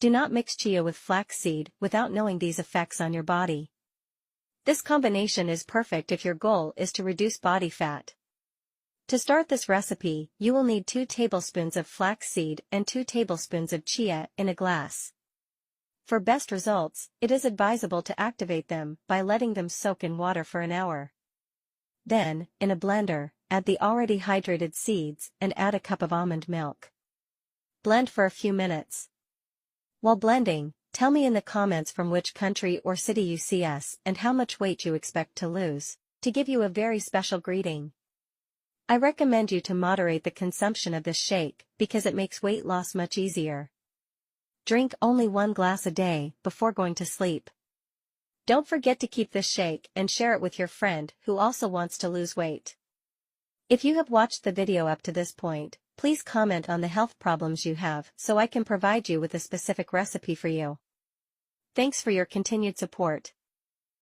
Do not mix chia with flaxseed without knowing these effects on your body. This combination is perfect if your goal is to reduce body fat. To start this recipe, you will need 2 tablespoons of flaxseed and 2 tablespoons of chia in a glass. For best results, it is advisable to activate them by letting them soak in water for an hour. Then, in a blender, add the already hydrated seeds and add a cup of almond milk. Blend for a few minutes. While blending, tell me in the comments from which country or city you see us and how much weight you expect to lose, to give you a very special greeting. I recommend you to moderate the consumption of this shake because it makes weight loss much easier. Drink only 1 glass a day before going to sleep. Don't forget to keep this shake and share it with your friend who also wants to lose weight. If you have watched the video up to this point, please comment on the health problems you have so I can provide you with a specific recipe for you. Thanks for your continued support.